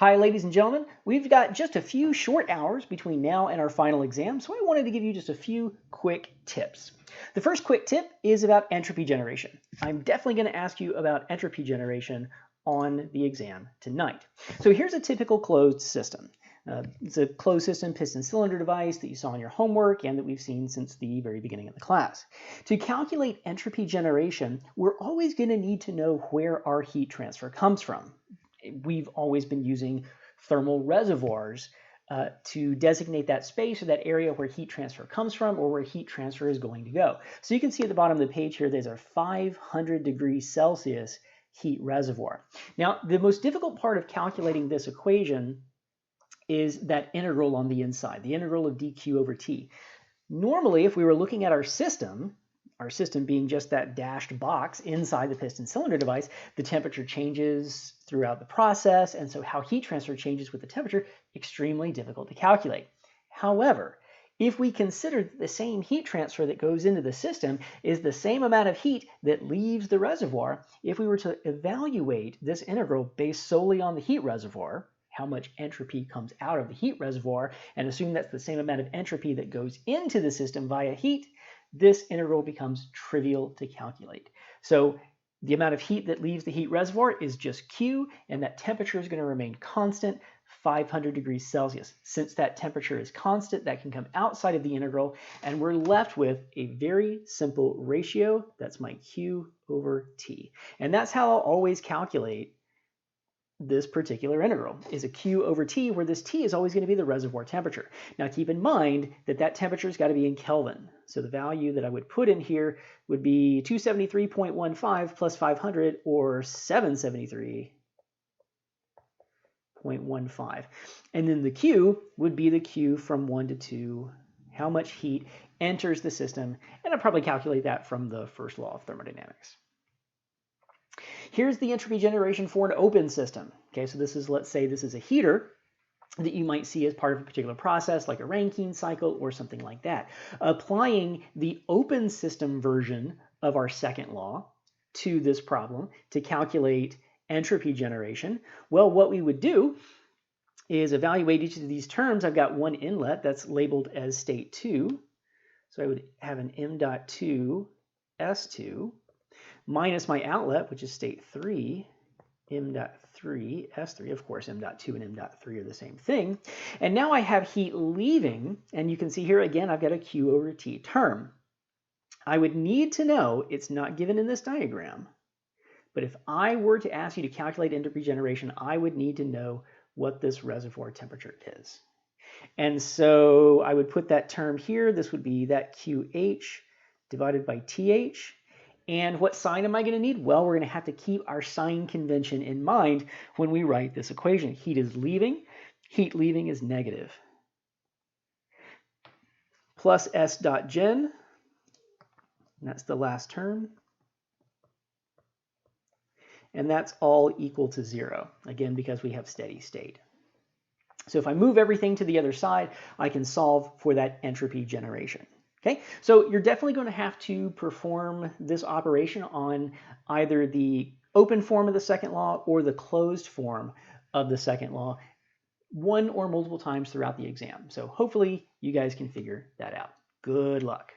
Hi, ladies and gentlemen. We've got just a few short hours between now and our final exam, so I wanted to give you just a few quick tips. The first quick tip is about entropy generation. I'm definitely going to ask you about entropy generation on the exam tonight. So here's a typical closed system. It's a closed system piston cylinder device that you saw in your homework and that we've seen since the very beginning of the class. To calculate entropy generation, we're always going to need to know where our heat transfer comes from. We've always been using thermal reservoirs to designate that space or that area where heat transfer comes from or where heat transfer is going to go. So you can see at the bottom of the page here, there's our 500 degrees Celsius heat reservoir. Now, the most difficult part of calculating this equation is that integral on the inside, the integral of dq over t. Normally, if we were looking at our system being just that dashed box inside the piston cylinder device, the temperature changes throughout the process, and so how heat transfer changes with the temperature, extremely difficult to calculate. However, if we consider that the same heat transfer that goes into the system is the same amount of heat that leaves the reservoir, if we were to evaluate this integral based solely on the heat reservoir, how much entropy comes out of the heat reservoir, and assume that's the same amount of entropy that goes into the system via heat, this integral becomes trivial to calculate. So the amount of heat that leaves the heat reservoir is just Q, and that temperature is going to remain constant, 500 degrees Celsius. Since that temperature is constant, that can come outside of the integral, and we're left with a very simple ratio. That's my Q over T. And that's how I'll always calculate this particular integral, is a Q over T, where this T is always going to be the reservoir temperature. Now keep in mind that that temperature's got to be in Kelvin. So the value that I would put in here would be 273.15 plus 500, or 773.15. And then the Q would be the Q from 1 to 2, how much heat enters the system, and I'll probably calculate that from the first law of thermodynamics. Here's the entropy generation for an open system. Okay, so this is, let's say this is a heater that you might see as part of a particular process, like a Rankine cycle or something like that. Applying the open system version of our second law to this problem to calculate entropy generation, well, what we would do is evaluate each of these terms. I've got one inlet that's labeled as state 2. So I would have an m dot 2 S2 minus my outlet, which is state 3, m dot 3 S3. Of course, m dot 2 and m dot 3 are the same thing. And now I have heat leaving, and you can see here again, I've got a Q over T term. I would need to know, it's not given in this diagram, but if I were to ask you to calculate entropy generation, I would need to know what this reservoir temperature is. And so I would put that term here. This would be that QH divided by TH. And what sign am I going to need? Well, we're going to have to keep our sign convention in mind when we write this equation. Heat is leaving. Heat leaving is negative. Plus S dot gen. And that's the last term. And that's all equal to 0. Again, because we have steady state. So if I move everything to the other side, I can solve for that entropy generation. Okay, so you're definitely going to have to perform this operation on either the open form of the second law or the closed form of the second law one or multiple times throughout the exam. So hopefully you guys can figure that out. Good luck.